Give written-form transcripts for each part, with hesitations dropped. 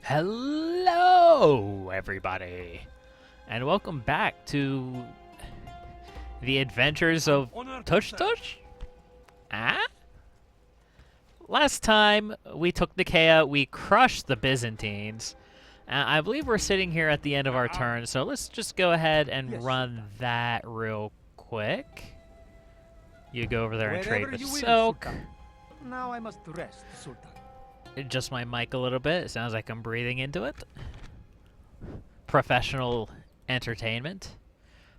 Hello, everybody, and welcome back to the adventures of Tush Tush? Ah? Last time we took Nicaea, we crushed the Byzantines. I believe we're sitting here at the end of our turn, so let's just go ahead and run that real quick. You go over there and trade with Soak. Now I must rest, Sultan. Adjust my mic a little bit. It sounds like I'm breathing into it. Professional entertainment.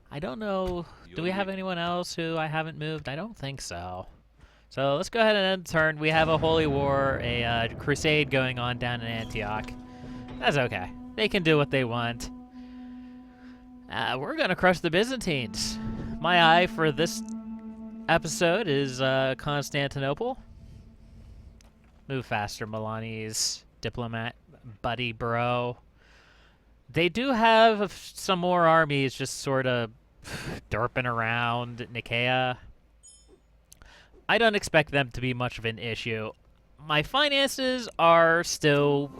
I don't know. Do we have anyone else who I haven't moved? I don't think so. So let's go ahead and end the turn. We have a holy war, a crusade going on down in Antioch. That's okay. They can do what they want. We're going to crush the Byzantines. My eye for this episode is Constantinople. Move faster, Milani's diplomat buddy bro. They do have some more armies just sort of derping around Nicaea. I don't expect them to be much of an issue. My finances are still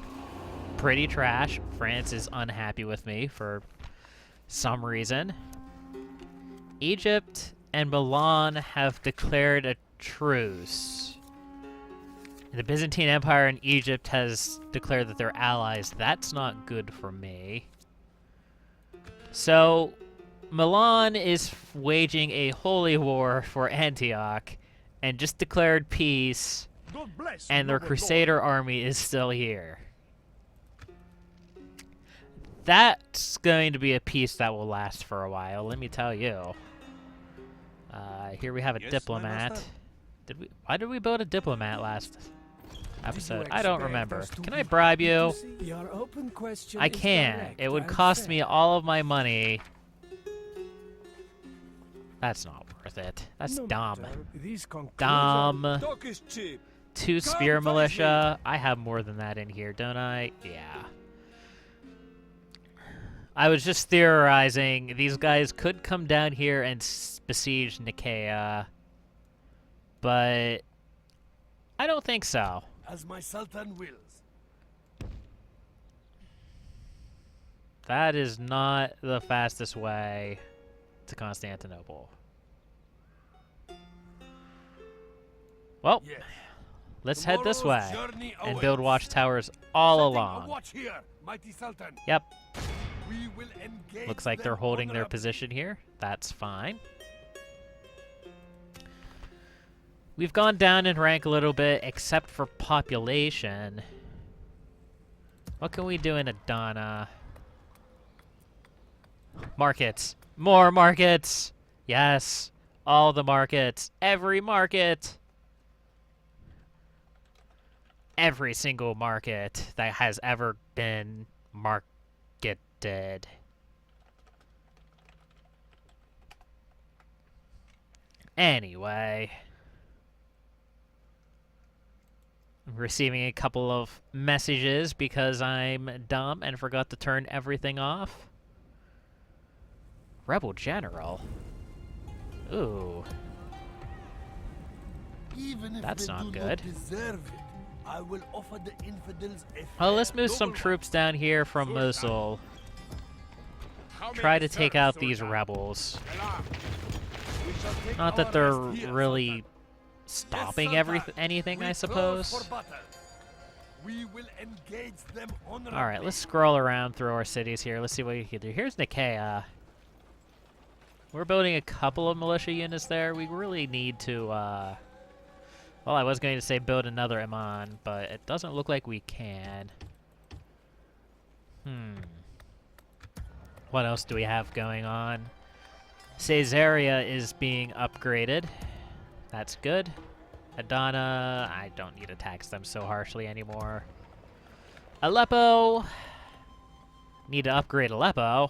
pretty trash. France is unhappy with me for some reason. Egypt and Milan have declared a truce. The Byzantine Empire and Egypt has declared that they're allies. That's not good for me. So, Milan is waging a holy war for Antioch and just declared peace, and their Crusader army is still here. That's going to be a peace that will last for a while, let me tell you. Here we have a diplomat. Why did we build a diplomat last episode? I don't remember. Can I bribe you? I can. It would cost me all of my money. That's not worth it. That's dumb. Dumb. 2 spear militia. I have more than that in here, don't I? Yeah. I was just theorizing these guys could come down here and besiege Nicaea, but I don't think so. As my Sultan wills. That is not the fastest way to Constantinople. Well, Yes. let's head this way and awaits. build watchtowers all Setting a along. watch here, mighty Sultan. Yep, We will engage looks like them they're holding their honorably. position here. That's fine. We've gone down in rank a little bit, except for population. What can we do in Adana? Markets. More markets! Yes. All the markets. Every market. Every single market that has ever been marketed. Anyway. I'm receiving a couple of messages because I'm dumb and forgot to turn everything off. Rebel General. Ooh. Even if That's they not do good. Deserve it, I will offer the infidels a Well, let's fair move some double troops down here from Mosul. Try to take out these rebels. We shall take Not that our they're rest here, really stopping anything, I We suppose. close for battle. We will engage them honorably. Alright, let's scroll around through our cities here. Let's see what we can do. Here's Nicaea. We're building a couple of militia units there. We really need to, well, I was going to say build another Iman, but it doesn't look like we can. What else do we have going on? Caesarea is being upgraded. That's good. Adana, I don't need to tax them so harshly anymore. Aleppo. Need to upgrade Aleppo.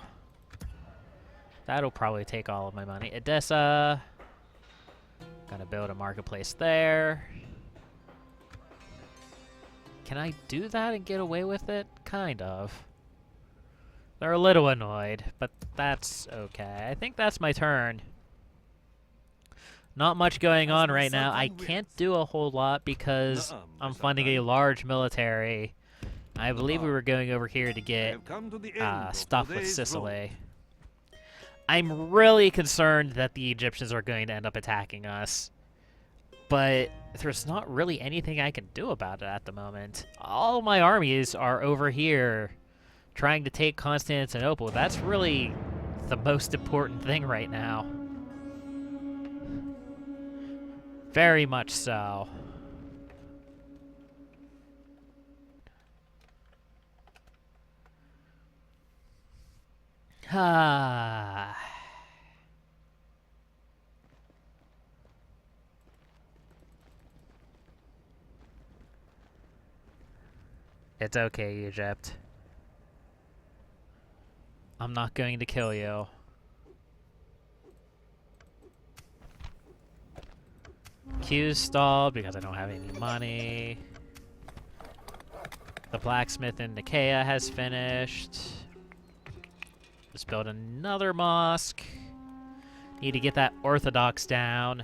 That'll probably take all of my money. Edessa. Gonna build a marketplace there. Can I do that and get away with it? Kind of. They're a little annoyed, but that's okay. I think that's my turn. Not much going on right now. I can't do a whole lot because I'm funding a large military I believe we were going over here to I get have come to the end of stuff with today's Sicily. I'm really concerned that the Egyptians are going to end up attacking us. But there's not really anything I can do about it at the moment. All my armies are over here trying to take Constantinople. That's really the most important thing right now. Very much so. Ah. It's okay, Egypt. I'm not going to kill you. Queues stalled because I don't have any money. The blacksmith in Nicaea has finished. Let's build another mosque. Need to get that Orthodox down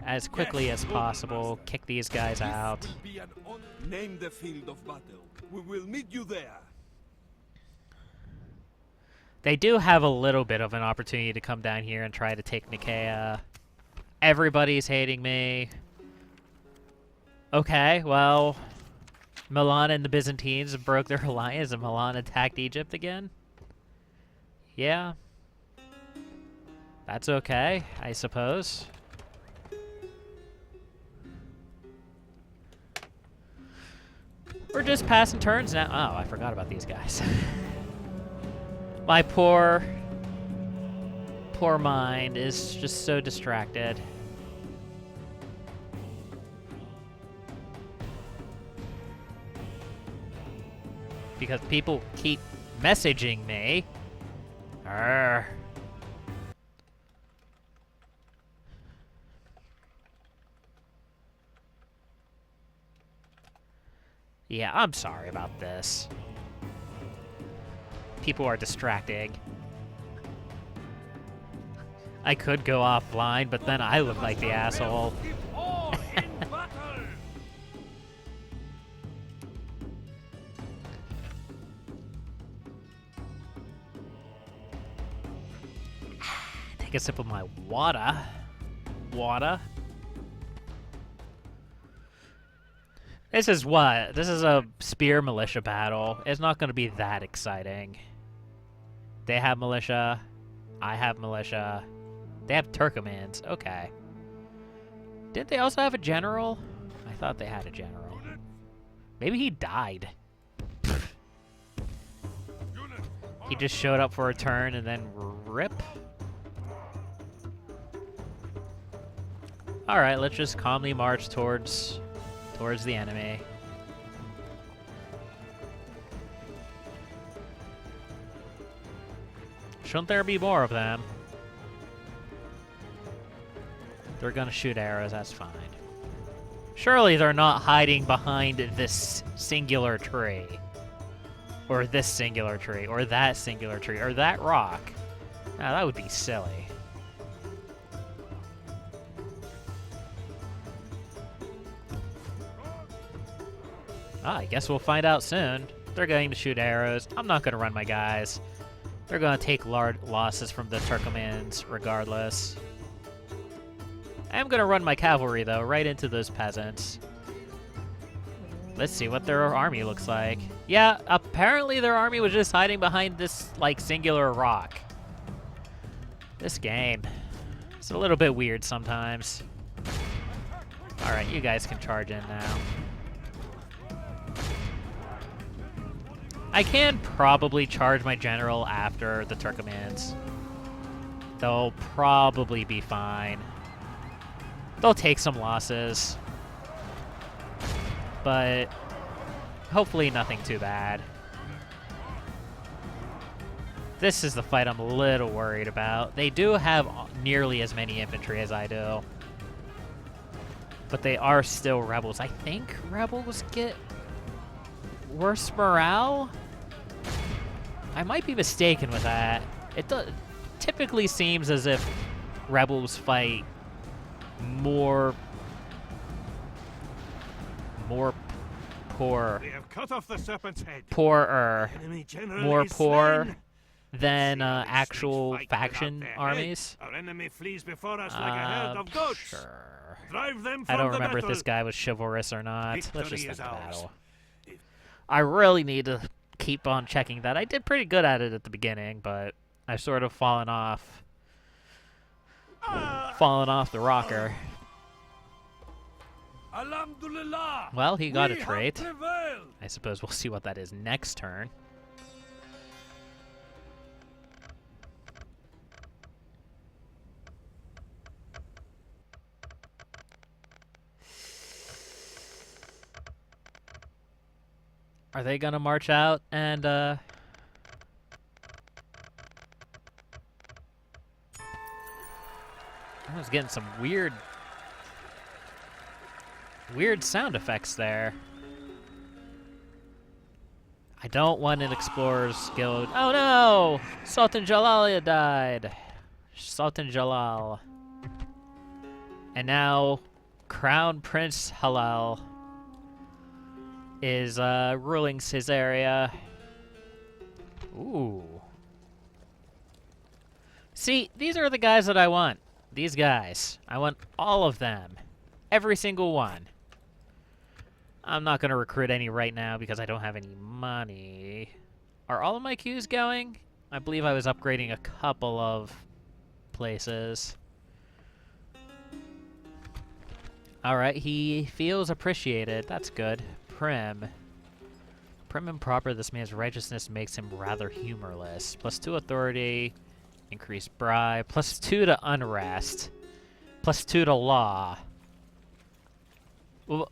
as quickly as possible. Kick these guys out. This will be an honor. Name the field of battle. We will meet you there. They do have a little bit of an opportunity to come down here and try to take Nicaea. Everybody's hating me. Okay, well, Milan and the Byzantines broke their alliance and Milan attacked Egypt again. Yeah. That's okay, I suppose. We're just passing turns now. Oh, I forgot about these guys. My poor mind is just so distracted. Because people keep messaging me. Arrgh. Yeah, I'm sorry about this. People are distracting. I could go offline, but then I look like the asshole. Take a sip of my water. Water. This is what? This is a spear militia battle. It's not going to be that exciting. They have militia. I have militia. They have Turkomans. Okay. Didn't they also have a general? I thought they had a general. Maybe he died. He just showed up for a turn and then rip. Alright, let's just calmly march towards the enemy. Shouldn't there be more of them? They're gonna shoot arrows, that's fine. Surely they're not hiding behind this singular tree. Or this singular tree, or that singular tree, or that rock. Now that would be silly. I guess we'll find out soon. They're going to shoot arrows. I'm not going to run my guys. They're going to take large losses from the Turkomans regardless. I am going to run my cavalry, though, right into those peasants. Let's see what their army looks like. Yeah, apparently their army was just hiding behind this, like, singular rock. This game. It's a little bit weird sometimes. Alright, you guys can charge in now. I can probably charge my general after the Turkomans. They'll probably be fine. They'll take some losses. But hopefully nothing too bad. This is the fight I'm a little worried about. They do have nearly as many infantry as I do. But they are still rebels. I think rebels get worse morale? I might be mistaken with that. It typically seems as if rebels fight more poor, We have cut off the serpent's head. poorer, Enemy general more is poor slain. than See how these actual snakes fight faction without their armies. head. Our enemy flees before us like a herd of goats. Sure. Drive them I from don't the remember if battle. this guy was chivalrous or not. Let's Victory just is think ours. battle. I really need to keep on checking that. I did pretty good at it at the beginning, but I've sort of fallen off the rocker. Alhamdulillah. Well, he got a We have trait. prevailed. I suppose we'll see what that is next turn. Are they gonna march out and I was getting some weird sound effects there. I don't want an explorer's guild. Oh no! Sultan Jalal died. Sultan Jalal. And now Crown Prince Halal is ruling his area. Ooh. See, these are the guys that I want. These guys. I want all of them. Every single one. I'm not going to recruit any right now because I don't have any money. Are all of my queues going? I believe I was upgrading a couple of places. Alright, he feels appreciated. That's good. Prim and proper, this man's righteousness makes him rather humorless. +2 authority, increased bribe, +2 to unrest, +2 to law. Well,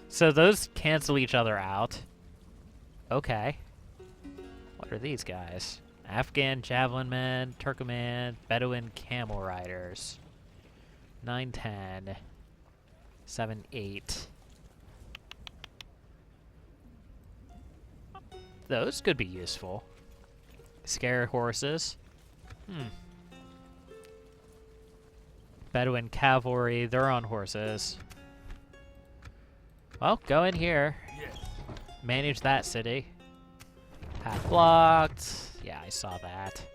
so those cancel each other out. Okay. What are these guys? Afghan javelin men, Turkmen, Bedouin camel riders. 9, 10, 7, 8. Those could be useful. Scare horses. Bedouin cavalry, they're on horses. Well, go in here. Yes. Manage that city. Path blocked. Yeah, I saw that.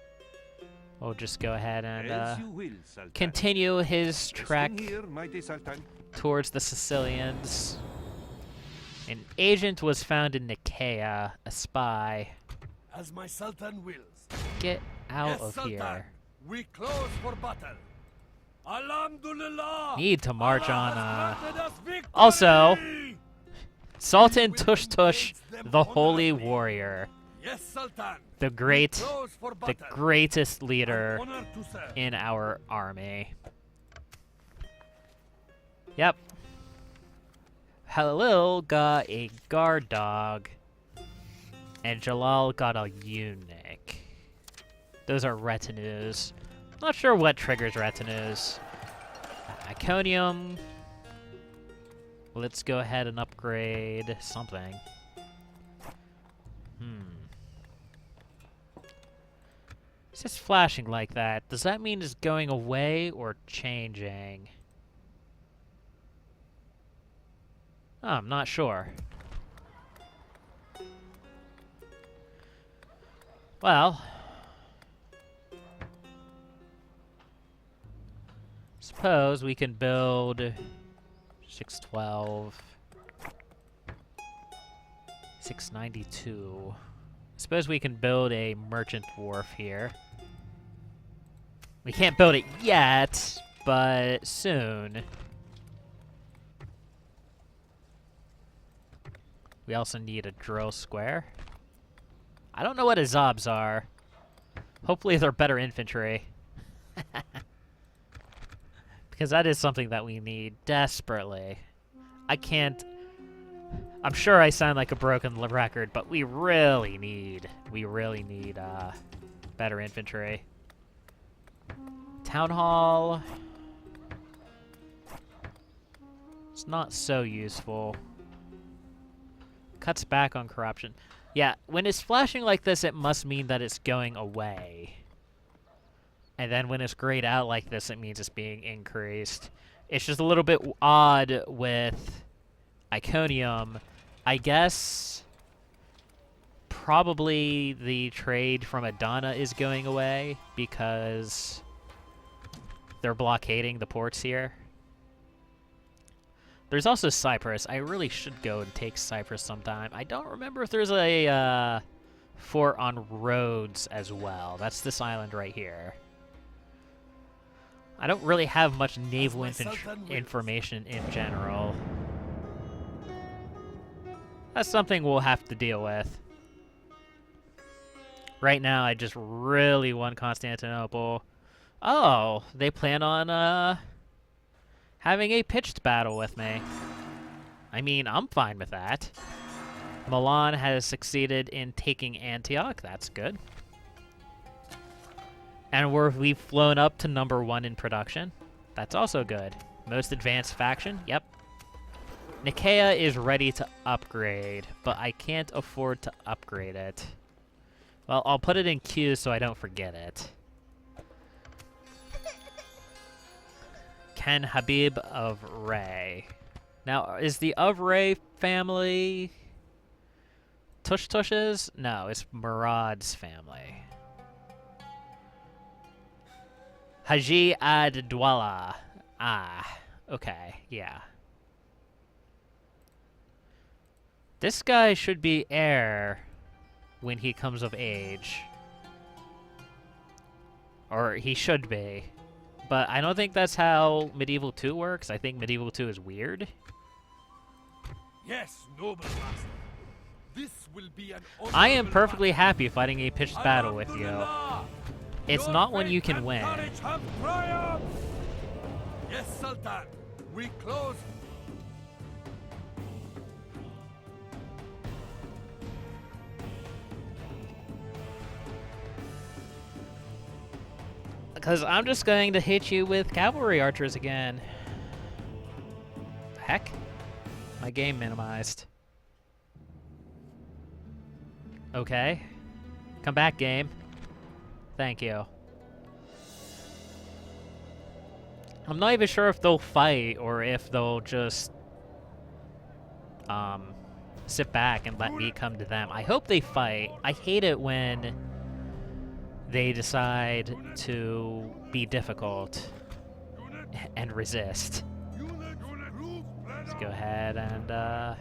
We'll just go ahead and As you will, Sultan. continue his Resting trek here, mighty Sultan. towards the Sicilians. An agent was found in Nicaea, a spy. As my Sultan wills. Get out Yes, of Sultan. here. We close for battle. Alhamdulillah. Need to march Allah on, has granted us victory. also, Sultan We will Tush Tush, engage them the holy honorably. warrior. Yes, Sultan. The We great, close for the battle. greatest An leader honor to serve. in our army. Yep. Halil got a guard dog, and Jalal got a eunuch. Those are retinues. Not sure what triggers retinues. Iconium. Let's go ahead and upgrade something. It's just flashing like that. Does that mean it's going away or changing? Oh, I'm not sure. Well, suppose we can build 612, 692. Suppose we can build a merchant wharf here. We can't build it yet, but soon. We also need a drill square. I don't know what Azobs are. Hopefully they're better infantry. Because that is something that we need desperately. I can't... I'm sure I sound like a broken record, but we really need better infantry. Town Hall. It's not so useful. Cuts back on corruption. Yeah, when it's flashing like this, it must mean that it's going away. And then when it's grayed out like this, it means it's being increased. It's just a little bit odd with Iconium I guess probably the trade from Adana is going away because they're blockading the ports here. There's also Cyprus. I really should go and take Cyprus sometime. I don't remember if there's a fort on Rhodes as well. That's this island right here. I don't really have much naval information in general. That's something we'll have to deal with. Right now, I just really want Constantinople. Oh, they plan on having a pitched battle with me. I mean, I'm fine with that. Milan has succeeded in taking Antioch. That's good. And we've flown up to #1 in production. That's also good. Most advanced faction? Yep. Nicaea is ready to upgrade, but I can't afford to upgrade it. Well, I'll put it in queue so I don't forget it. Ken Habib of Ray. Now, is the of Ray family Tush's? No, it's Murad's family. Haji ad Dwala. Ah, okay, yeah. This guy should be heir when he comes of age. Or he should be. But I don't think that's how Medieval 2 works. I think Medieval 2 is weird. Yes, noble master. This will be an I am honorable perfectly battle. happy fighting a pitched battle with you. Alhamdulillah. It's Your not when faith you can and win. courage have triumphed. Yes, Sultan. We close. Because I'm just going to hit you with cavalry archers again. The heck? My game minimized. Okay. Come back, game. Thank you. I'm not even sure if they'll fight or if they'll just sit back and let me come to them. I hope they fight. I hate it when they decide to be difficult and resist. Let's go ahead and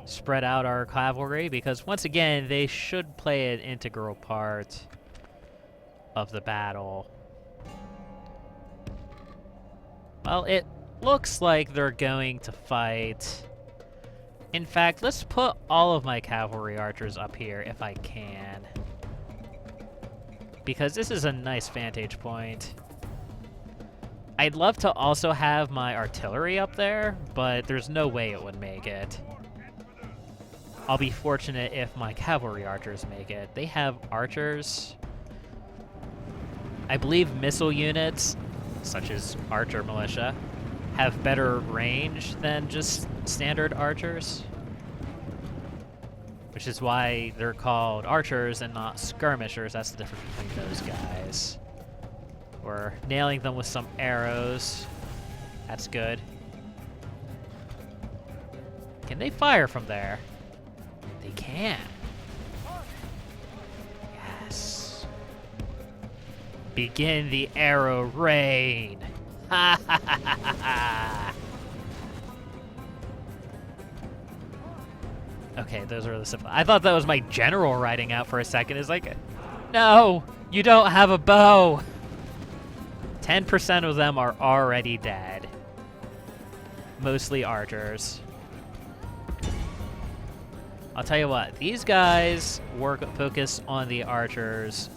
spread out our cavalry because once again they should play an integral part of the battle. Well, it looks like they're going to fight. In fact, let's put all of my cavalry archers up here if I can. Because this is a nice vantage point. I'd love to also have my artillery up there, but there's no way it would make it. I'll be fortunate if my cavalry archers make it. They have archers. I believe missile units, such as archer militia, have better range than just standard archers. Which is why they're called archers and not skirmishers. That's the difference between those guys. We're nailing them with some arrows. That's good. Can they fire from there? They can. Yes. Begin the arrow rain. Ha ha ha ha ha. Okay, those are the simple. I thought that was my general riding out for a second. It's like, no, you don't have a bow. 10% of them are already dead. Mostly archers. I'll tell you what, these guys focus on the archers.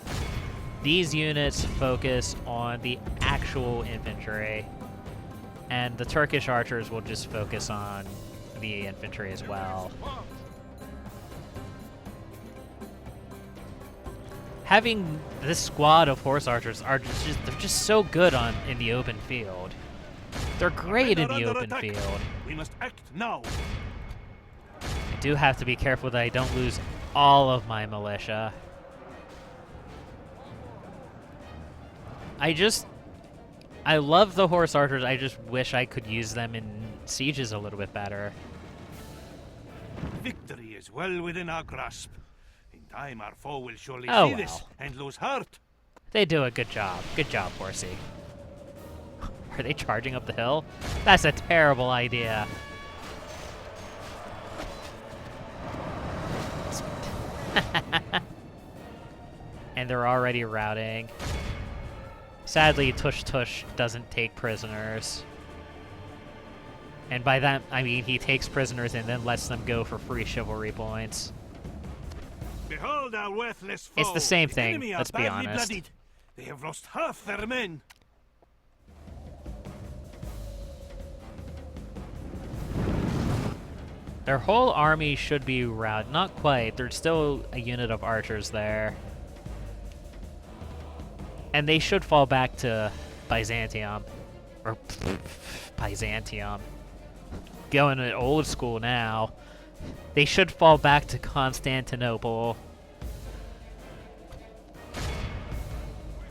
These units focus on the actual infantry. And the Turkish archers will just focus on the infantry as well. Having this squad of horse archers they're just so good in the open field. They're great in the open field. We must act now. I do have to be careful that I don't lose all of my militia. I love the horse archers. I just wish I could use them in sieges a little bit better. Victory is well within our grasp. In time, our foe will surely Oh, see this well. and lose heart. They do a good job. Good job, Horsey. Are they charging up the hill? That's a terrible idea. And they're already routing. Sadly, Tush Tush doesn't take prisoners. And by that, I mean he takes prisoners and then lets them go for free chivalry points. Behold our worthless foe. It's the same The thing, enemy are let's be badly honest. bloodied. They have lost half their men. Their whole army should be routed. Not quite. There's still a unit of archers there. And they should fall back to Byzantium. Or Byzantium. Going to old school now. They should fall back to Constantinople.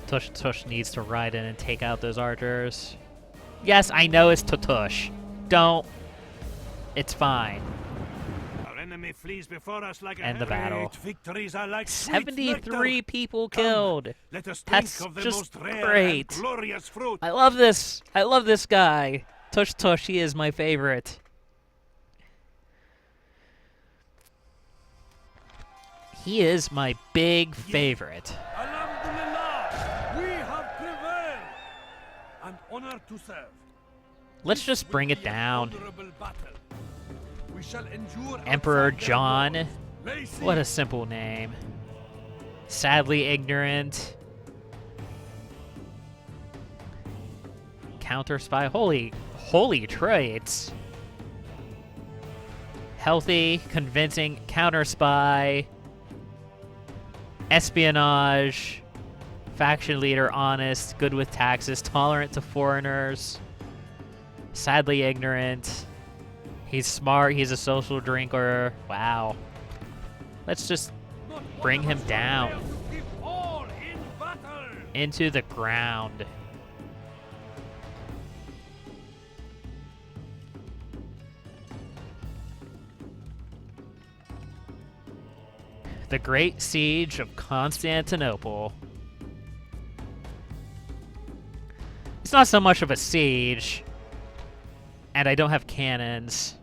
Tush Tush needs to ride in and take out those archers. Yes, I know it's Tush. Don't. It's fine. Our enemy flees before us like a End the battle. great victories are like sweet 73 nectar. people Come, killed. Let us drink That's of the just most rare great. and glorious fruit. I love this. I love this guy. Tush Tush, he is my favorite. He is my big favorite. Alhamdulillah, we have prevailed. And honored to serve. Let's just Will bring be it an down. honorable battle. We shall endure Emperor outside their John. walls. Lacy, What a simple name. Sadly ignorant. Counter spy. Holy traits. Healthy, convincing, counter spy. Espionage. Faction leader, honest, good with taxes, tolerant to foreigners. Sadly ignorant. He's smart, he's a social drinker. Wow. Let's just not one bring of him us down. shall fail to give all in battle. Into the ground. The Great Siege of Constantinople. It's not so much of a siege. And I don't have cannons.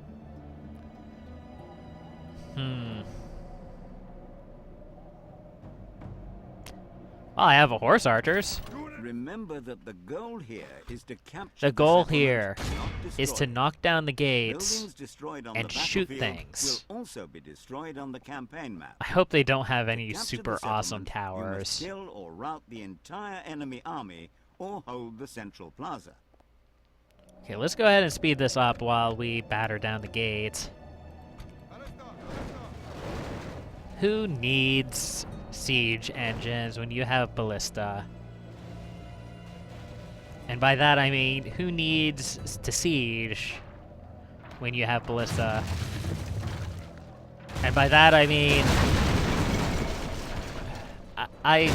Well, I have a horse archers. Remember that the goal here is to capture The goal settlement, here not is to destroy it. knock down the gates Buildings destroyed on and the shoot battlefield things. will also be destroyed on the campaign map. I hope they don't have any To capture super the awesome settlement, you towers. must kill or rout the entire enemy army or hold the central plaza. Okay, let's go ahead and speed this up while we batter down the gates. Who needs siege engines when you have ballista? And by that I mean, who needs to siege when you have ballista? And by that I mean, I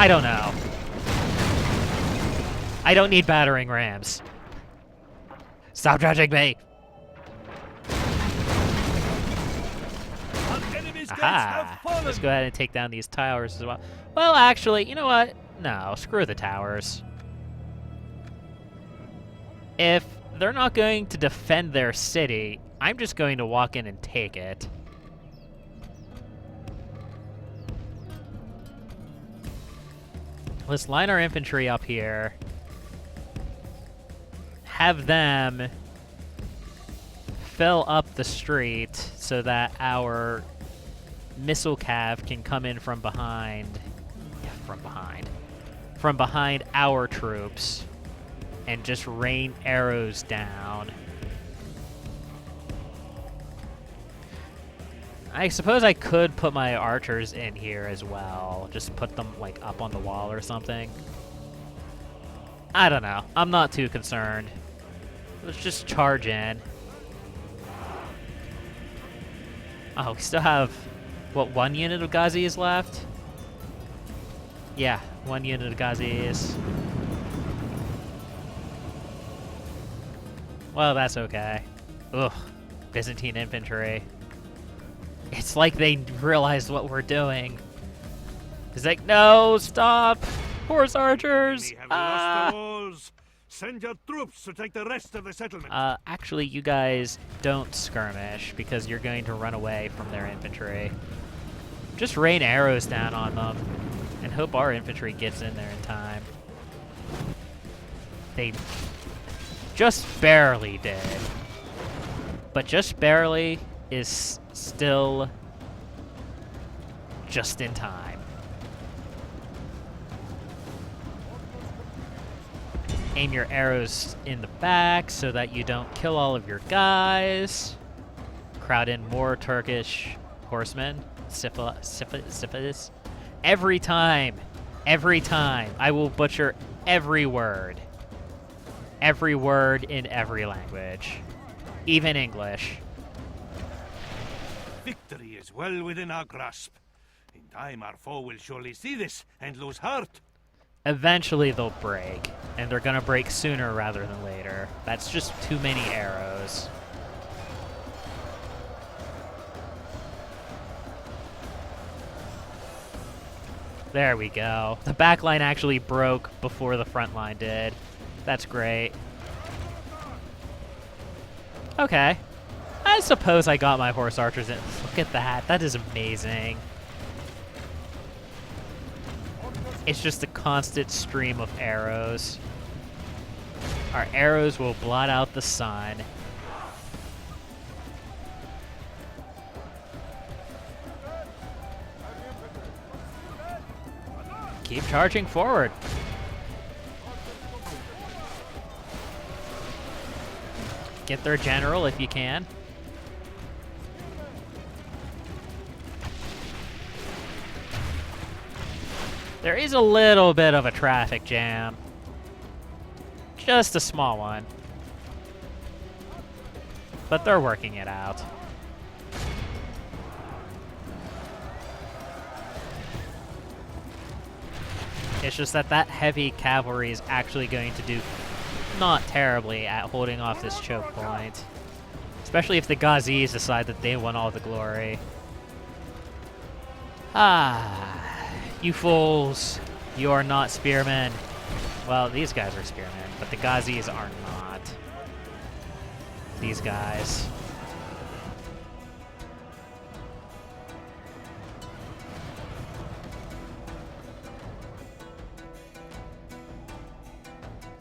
don't know. I don't need battering rams. Stop judging me. Our enemy's gates Aha. have fallen. Let's go ahead and take down these towers as well. Well, actually, you know what? No, screw the towers. If they're not going to defend their city, I'm just going to walk in and take it. Let's line our infantry up here. Have them fill up the street so that our missile cav can come in from behind. Yeah, from behind our troops and just rain arrows down. I suppose I could put my archers in here as well. Just put them like up on the wall or something. I don't know. I'm not too concerned. Let's just charge in. Oh, we still have, what, one unit of Ghazis left? Yeah, one unit of Ghazis. Well, that's okay. Ugh, Byzantine infantry. It's like they realized what we're doing. It's like, no, stop! Horse archers! We have lost the walls. Send your troops to take the rest of the settlement. Actually, you guys don't skirmish because you're going to run away from their infantry. Just rain arrows down on them and hope our infantry gets in there in time. They just barely did. But just barely is still just in time. Aim your arrows in the back so that you don't kill all of your guys. Crowd in more Turkish horsemen. Syphilis. Every time, I will butcher every word. Every word in every language. Even English. Victory is well within our grasp. In time, our foe will surely see this and lose heart. Eventually they'll break, and they're gonna break sooner rather than later. That's just too many arrows. There we go. The back line actually broke before the front line did. That's great. Okay. I suppose I got my horse archers in. Look at that. That is amazing. It's just a constant stream of arrows. Our arrows will blot out the sun. Keep charging forward. Get their general if you can. There is a little bit of a traffic jam. Just a small one. But they're working it out. It's just that heavy cavalry is actually going to do not terribly at holding off this choke point. Especially if the Ghazis decide that they want all the glory. You fools. You are not spearmen. Well, these guys are spearmen, but the Ghazis are not. These guys.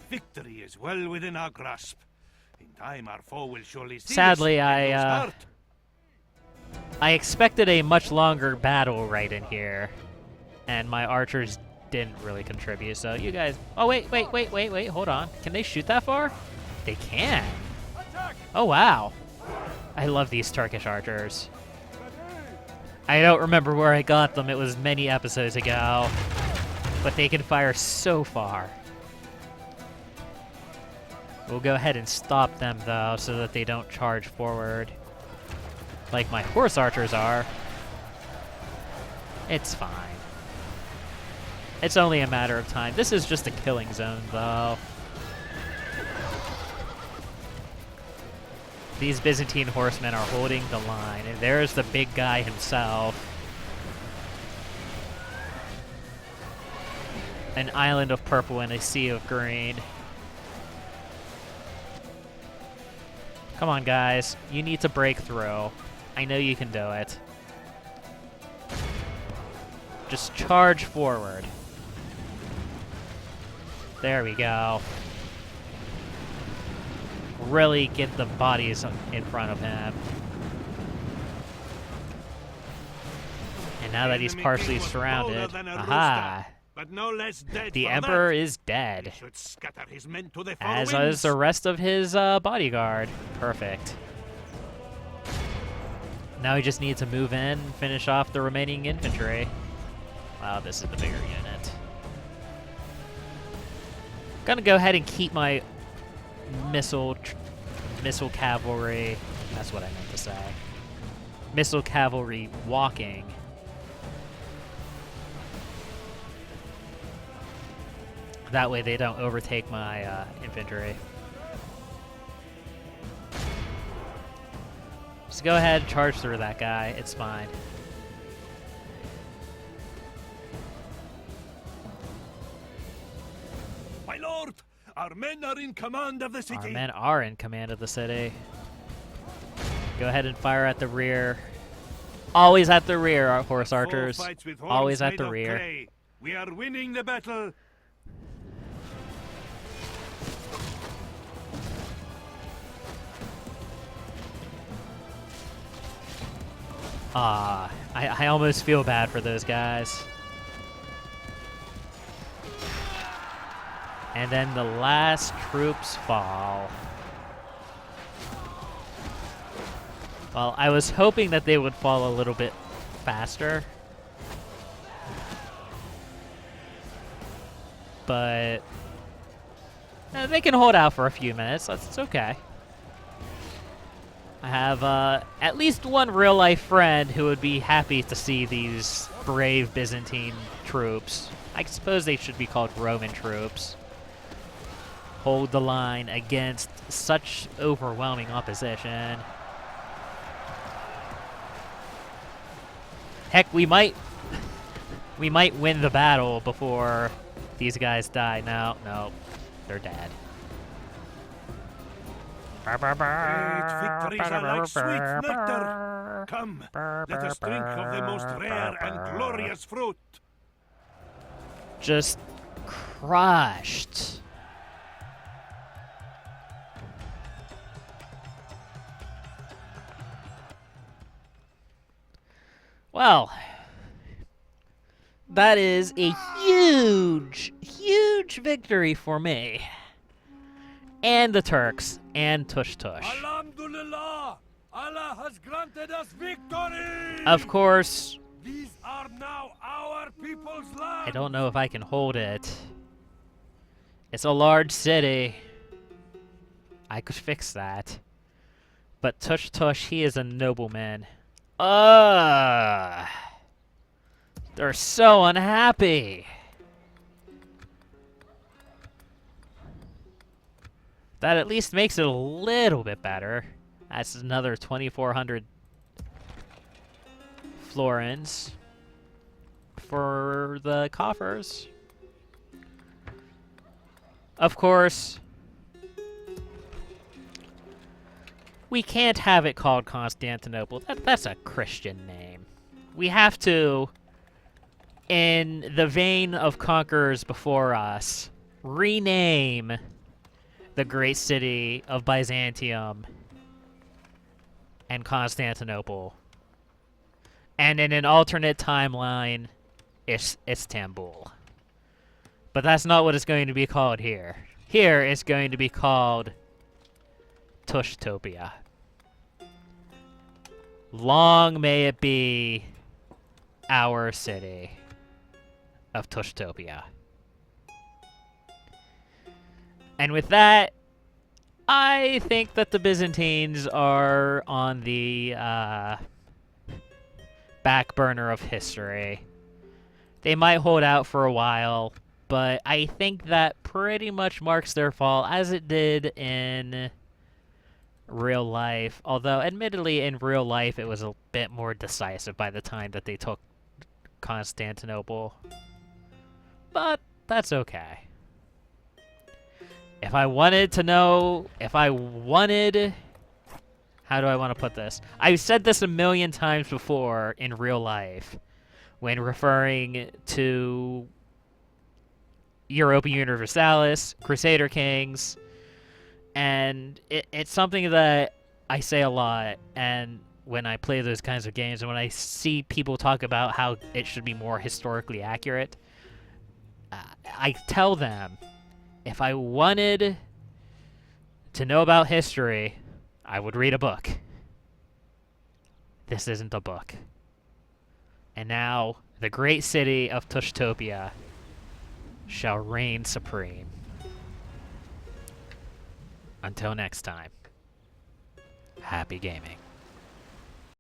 Victory is well within our grasp. In time, our foe will surely see Sadly, this and lose heart. I expected a much longer battle right in here, and my archers didn't really contribute, so you guys... Oh, wait, hold on. Can they shoot that far? They can. Oh, wow. I love these Turkish archers. I don't remember where I got them. It was many episodes ago, but they can fire so far. We'll go ahead and stop them, though, so that they don't charge forward like my horse archers are. It's fine. It's only a matter of time. This is just a killing zone, though. These Byzantine horsemen are holding the line, and there's the big guy himself. An island of purple and a sea of green. Come on, guys. You need to break through. I know you can do it. Just charge forward. There we go. Really get the bodies in front of him. And now that he's partially surrounded, aha! But no less dead The for Emperor that. is dead, He should scatter his men to the four as winds. is the rest of his bodyguard. Perfect. Now he just needs to move in, finish off the remaining infantry. Wow, this is the bigger unit. Gonna go ahead and keep my missile cavalry. That's what I meant to say. Missile cavalry walking. That way they don't overtake my infantry. Just go ahead and charge through that guy. It's fine. My lord, our men are in command of the Our city. men are in command of the city. Go ahead and fire at the rear. Always at the rear, our horse archers. Fights with horns Always at made the of rear. clay. We are winning the battle. I almost feel bad for those guys. And then the last troops fall. Well, I was hoping that they would fall a little bit faster. But they can hold out for a few minutes. That's okay. I have at least one real-life friend who would be happy to see these brave Byzantine troops. I suppose they should be called Roman troops. Hold the line against such overwhelming opposition. Heck, we might win the battle before these guys die. No, they're dead. Great victories are like sweet nectar. Come, let us drink of the most rare and glorious fruit. Just crushed. Well, that is a huge, huge victory for me. And the Turks, and Tush Tush. Alhamdulillah! Allah has granted us victory! Of course, These are now our people's land! I don't know if I can hold it. It's a large city. I could fix that. But Tush Tush, he is a nobleman. They're so unhappy. That at least makes it a little bit better. That's another 2,400 florins for the coffers. Of course, we can't have it called Constantinople. That's a Christian name. We have to, in the vein of conquerors before us, rename the great city of Byzantium and Constantinople. And in an alternate timeline, it's Istanbul. But that's not what it's going to be called here. Here, it's going to be called Tushtopia. Long may it be our city of Tushtopia. And with that, I think that the Byzantines are on the back burner of history. They might hold out for a while, but I think that pretty much marks their fall, as it did in real life. Although, admittedly, in real life, it was a bit more decisive by the time that they took Constantinople. But that's okay. If I wanted to know, how do I want to put this? I've said this a million times before in real life when referring to Europa Universalis, Crusader Kings, and it's something that I say a lot, and when I play those kinds of games, and when I see people talk about how it should be more historically accurate, I tell them, if I wanted to know about history, I would read a book. This isn't a book. And now, the great city of Tushtopia shall reign supreme. Until next time, happy gaming.